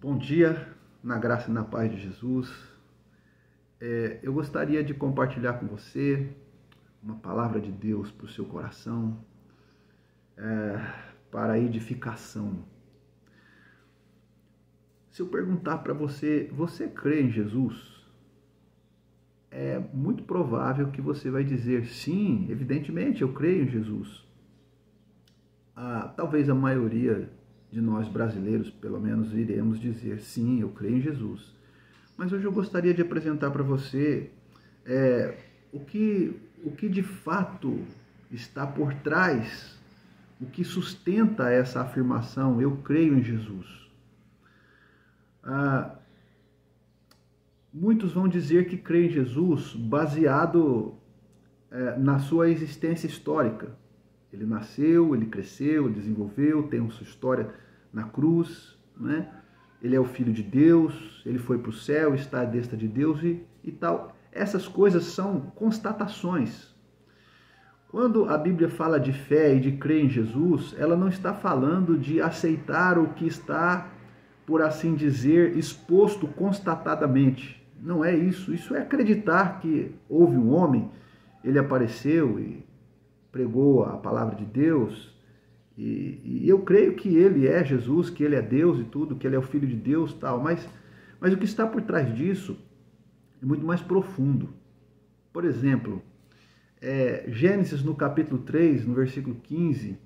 Bom dia, na graça e na paz de Jesus. Eu gostaria de compartilhar com você uma palavra de Deus para o seu coração, para a edificação. Se eu perguntar para você, você crê em Jesus? É muito provável que você vai dizer, sim, evidentemente eu creio em Jesus. Talvez a maioria de nós brasileiros, pelo menos, iremos dizer, sim, eu creio em Jesus. Mas hoje eu gostaria de apresentar para você o que de fato está por trás, o que sustenta essa afirmação, eu creio em Jesus. Muitos vão dizer que creem em Jesus baseado na sua existência histórica. Ele nasceu, ele cresceu, ele desenvolveu, tem a sua história na cruz, né? Ele é o Filho de Deus, ele foi para o céu, está à destra de Deus e tal. Essas coisas são constatações. Quando a Bíblia fala de fé e de crer em Jesus, ela não está falando de aceitar o que está, por assim dizer, exposto constatadamente. Não é isso. Isso é acreditar que houve um homem, ele apareceu e pregou a palavra de Deus, e eu creio que ele é Jesus, que ele é Deus e tudo, que ele é o Filho de Deus e tal, mas o que está por trás disso é muito mais profundo. Por exemplo, Gênesis no capítulo 3, no versículo 15,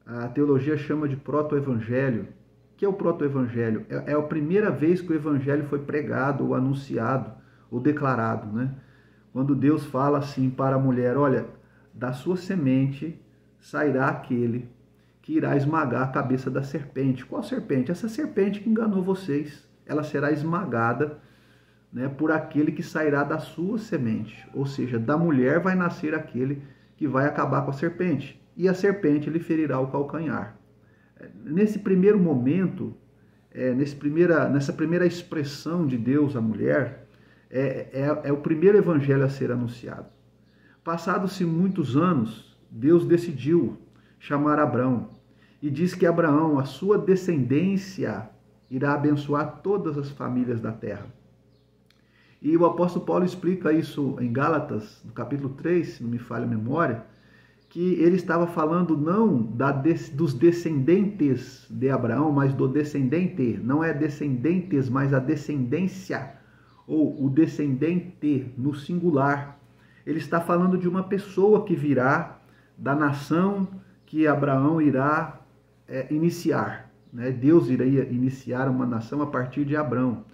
a teologia chama de proto-evangelho. O que é o proto-evangelho? É a primeira vez que o evangelho foi pregado, ou anunciado, ou declarado, né? Quando Deus fala assim para a mulher, olha, da sua semente sairá aquele que irá esmagar a cabeça da serpente. Qual serpente? Essa serpente que enganou vocês. Ela será esmagada, né, por aquele que sairá da sua semente. Ou seja, da mulher vai nascer aquele que vai acabar com a serpente. E a serpente lhe ferirá o calcanhar. Nesse primeiro momento, nessa primeira expressão de Deus à mulher, é o primeiro evangelho a ser anunciado. Passados-se muitos anos, Deus decidiu chamar Abraão e diz que Abraão, a sua descendência, irá abençoar todas as famílias da terra. E o apóstolo Paulo explica isso em Gálatas, no capítulo 3, se não me falha a memória, que ele estava falando não dos descendentes de Abraão, mas do descendente, não é descendentes, mas a descendência, ou o descendente no singular. Ele está falando de uma pessoa que virá da nação que Abraão irá iniciar, né? Deus iria iniciar uma nação a partir de Abraão.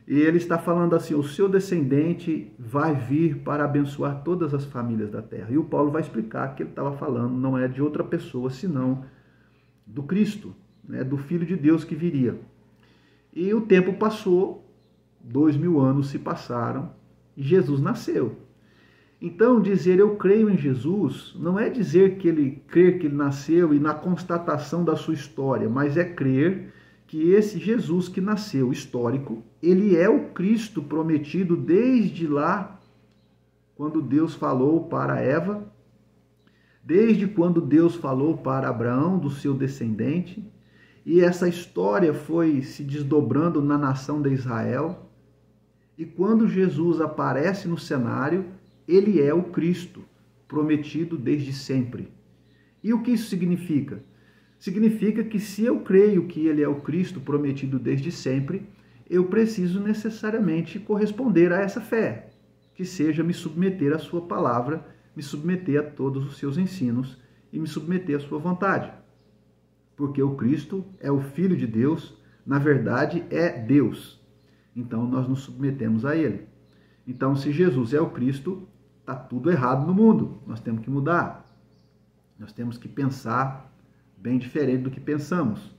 E ele está falando assim, o seu descendente vai vir para abençoar todas as famílias da terra. E o Paulo vai explicar que ele estava falando não é de outra pessoa, senão do Cristo, né? Do Filho de Deus que viria. E o tempo passou, 2000 anos se passaram e Jesus nasceu. Então, dizer eu creio em Jesus não é dizer que ele crer que ele nasceu e na constatação da sua história, mas é crer que esse Jesus que nasceu histórico, ele é o Cristo prometido desde lá, quando Deus falou para Eva, desde quando Deus falou para Abraão, do seu descendente, e essa história foi se desdobrando na nação de Israel, e quando Jesus aparece no cenário, ele é o Cristo, prometido desde sempre. E o que isso significa? Significa que se eu creio que ele é o Cristo prometido desde sempre, eu preciso necessariamente corresponder a essa fé, que seja me submeter à sua palavra, me submeter a todos os seus ensinos e me submeter à sua vontade. Porque o Cristo é o Filho de Deus, na verdade é Deus. Então nós nos submetemos a ele. Então, se Jesus é o Cristo, está tudo errado no mundo. Nós temos que mudar. Nós temos que pensar bem diferente do que pensamos.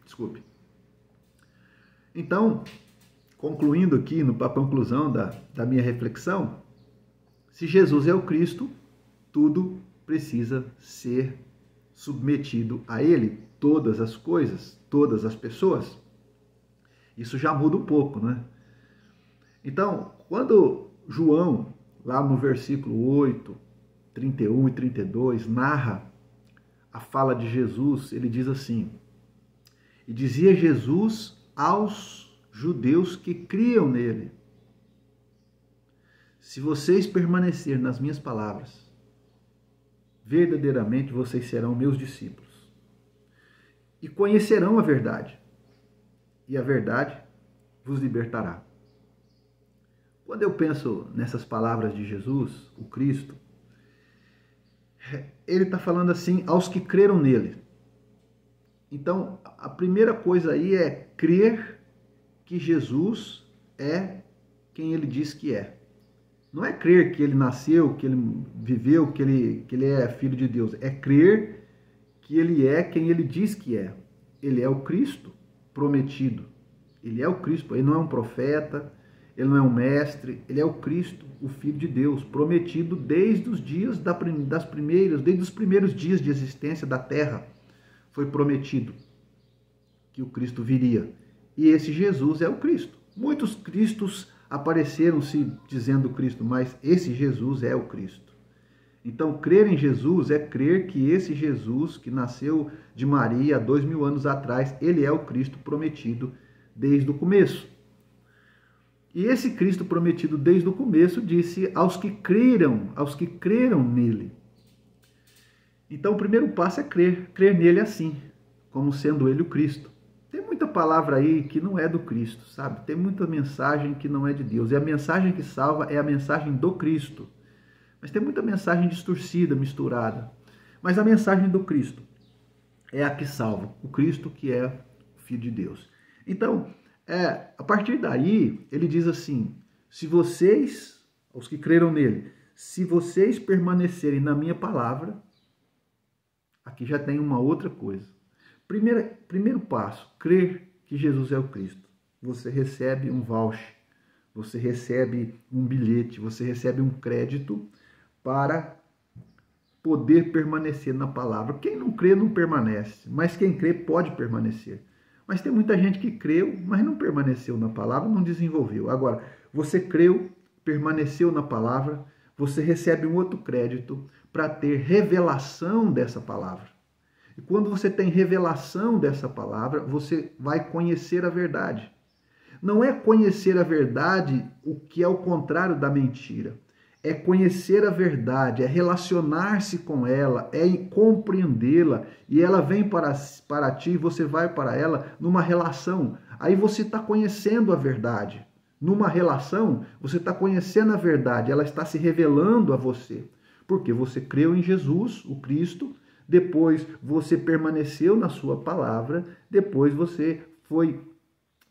Desculpe. Então, concluindo aqui, para a conclusão da minha reflexão, se Jesus é o Cristo, tudo precisa ser submetido a ele. Todas as coisas, todas as pessoas. Isso já muda um pouco, né? Então, quando João, lá no versículo 8, 31 e 32, narra a fala de Jesus, ele diz assim, E dizia Jesus aos judeus que criam nele: se vocês permanecerem nas minhas palavras, verdadeiramente vocês serão meus discípulos e conhecerão a verdade, e a verdade vos libertará. Quando eu penso nessas palavras de Jesus, o Cristo, ele está falando assim aos que creram nele. Então, a primeira coisa aí é crer que Jesus é quem ele diz que é. Não é crer que ele nasceu, que ele viveu, que ele é filho de Deus. É crer que ele é quem ele diz que é. Ele é o Cristo prometido. Ele é o Cristo. Ele não é um profeta, ele não é um mestre. Ele é o Cristo, o Filho de Deus, prometido desde os dias desde os primeiros dias de existência da terra. Foi prometido que o Cristo viria. E esse Jesus é o Cristo. Muitos Cristos apareceram se dizendo Cristo, mas esse Jesus é o Cristo. Então, crer em Jesus é crer que esse Jesus que nasceu de Maria há 2000 anos atrás, ele é o Cristo prometido desde o começo. E esse Cristo prometido desde o começo disse aos que creram nele. Então, o primeiro passo é crer nele assim, como sendo ele o Cristo. Tem muita palavra aí que não é do Cristo, sabe? Tem muita mensagem que não é de Deus. E a mensagem que salva é a mensagem do Cristo. Mas tem muita mensagem distorcida, misturada. Mas a mensagem do Cristo é a que salva. O Cristo que é o Filho de Deus. Então, a partir daí, ele diz assim: se vocês, os que creram nele, se vocês permanecerem na minha palavra, aqui já tem uma outra coisa. Primeiro passo, crer que Jesus é o Cristo. Você recebe um voucher, você recebe um bilhete, você recebe um crédito para poder permanecer na palavra. Quem não crê não permanece, mas quem crê pode permanecer. Mas tem muita gente que creu, mas não permaneceu na palavra, não desenvolveu. Agora, você creu, permaneceu na palavra, você recebe um outro crédito para ter revelação dessa palavra. E quando você tem revelação dessa palavra, você vai conhecer a verdade. Não é conhecer a verdade o que é o contrário da mentira. É conhecer a verdade, é relacionar-se com ela, é compreendê-la, e ela vem para ti e você vai para ela numa relação. Aí você está conhecendo a verdade. Numa relação, você está conhecendo a verdade, ela está se revelando a você. Porque você creu em Jesus, o Cristo, depois você permaneceu na sua palavra, depois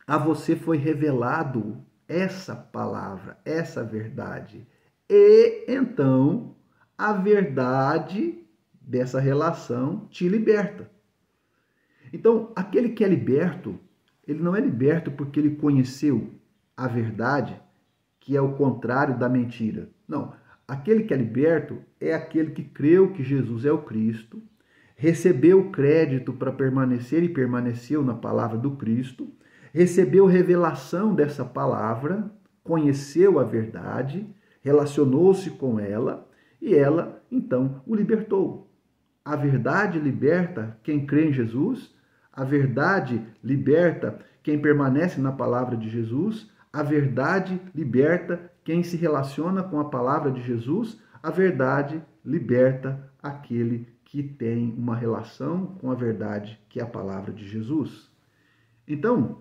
a você foi revelado essa palavra, essa verdade. E então a verdade dessa relação te liberta. Então, aquele que é liberto, ele não é liberto porque ele conheceu a verdade, que é o contrário da mentira. Não, aquele que é liberto é aquele que creu que Jesus é o Cristo, recebeu crédito para permanecer e permaneceu na palavra do Cristo, recebeu revelação dessa palavra, conheceu a verdade, relacionou-se com ela e ela, então, o libertou. A verdade liberta quem crê em Jesus, a verdade liberta quem permanece na palavra de Jesus, a verdade liberta quem se relaciona com a palavra de Jesus, a verdade liberta aquele que tem uma relação com a verdade, que é a palavra de Jesus. Então,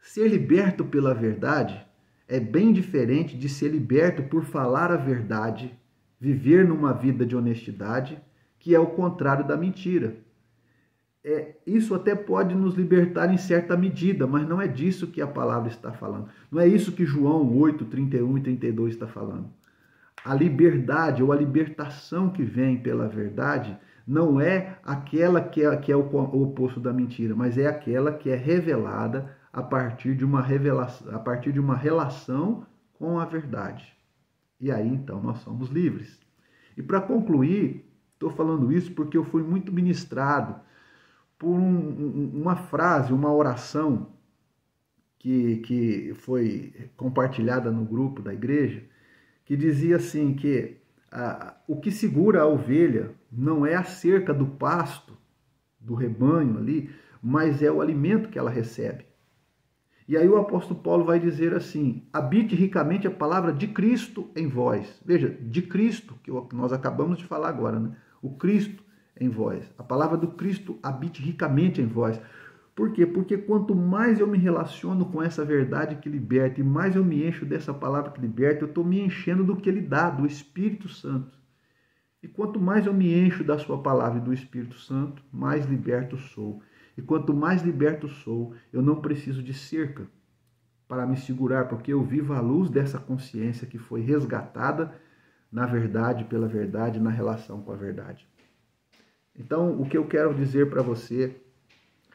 ser liberto pela verdade é bem diferente de ser liberto por falar a verdade, viver numa vida de honestidade, que é o contrário da mentira. Isso até pode nos libertar em certa medida, mas não é disso que a palavra está falando. Não é isso que João 8, 31 e 32 está falando. A liberdade ou a libertação que vem pela verdade não é aquela que é o oposto da mentira, mas é aquela que é revelada a partir de uma revelação, a partir de uma relação com a verdade. E aí então nós somos livres. E para concluir, estou falando isso porque eu fui muito ministrado por uma frase, uma oração que foi compartilhada no grupo da igreja, que dizia assim que o que segura a ovelha não é a cerca do pasto, do rebanho ali, mas é o alimento que ela recebe. E aí o apóstolo Paulo vai dizer assim: habite ricamente a palavra de Cristo em vós. Veja, de Cristo, que nós acabamos de falar agora, né? O Cristo em vós. A palavra do Cristo habite ricamente em vós. Por quê? Porque quanto mais eu me relaciono com essa verdade que liberta e mais eu me encho dessa palavra que liberta, eu estou me enchendo do que ele dá, do Espírito Santo. E quanto mais eu me encho da sua palavra e do Espírito Santo, mais liberto sou. E quanto mais liberto sou, eu não preciso de cerca para me segurar, porque eu vivo à luz dessa consciência que foi resgatada na verdade, pela verdade, na relação com a verdade. Então, o que eu quero dizer para você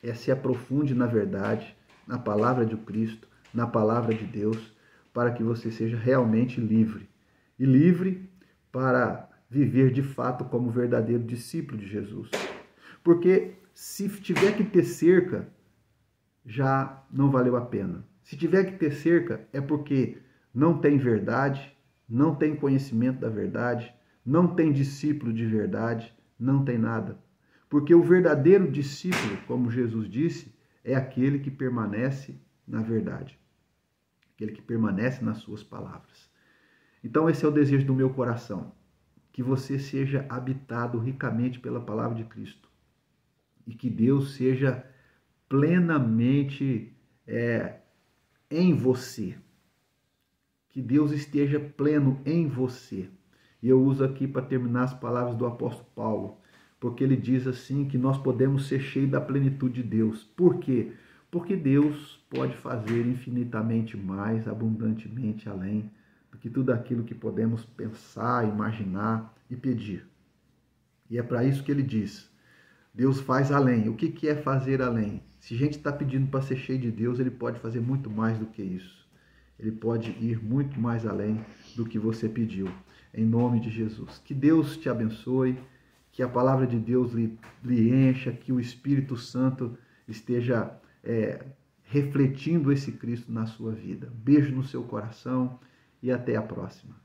é: se aprofunde na verdade, na palavra de Cristo, na palavra de Deus, para que você seja realmente livre. E livre para viver de fato como verdadeiro discípulo de Jesus. Porque se tiver que ter cerca, já não valeu a pena. Se tiver que ter cerca, é porque não tem verdade, não tem conhecimento da verdade, não tem discípulo de verdade, não tem nada. Porque o verdadeiro discípulo, como Jesus disse, é aquele que permanece na verdade, aquele que permanece nas suas palavras. Então esse é o desejo do meu coração, que você seja habitado ricamente pela palavra de Cristo e que Deus seja plenamente em você, que Deus esteja pleno em você. E eu uso aqui para terminar as palavras do apóstolo Paulo, porque ele diz assim que nós podemos ser cheios da plenitude de Deus. Por quê? Porque Deus pode fazer infinitamente mais, abundantemente além do que tudo aquilo que podemos pensar, imaginar e pedir. E é para isso que ele diz: Deus faz além. O que é fazer além? Se a gente está pedindo para ser cheio de Deus, ele pode fazer muito mais do que isso. Ele pode ir muito mais além do que você pediu. Em nome de Jesus. Que Deus te abençoe, que a palavra de Deus lhe encha, que o Espírito Santo esteja refletindo esse Cristo na sua vida. Beijo no seu coração e até a próxima.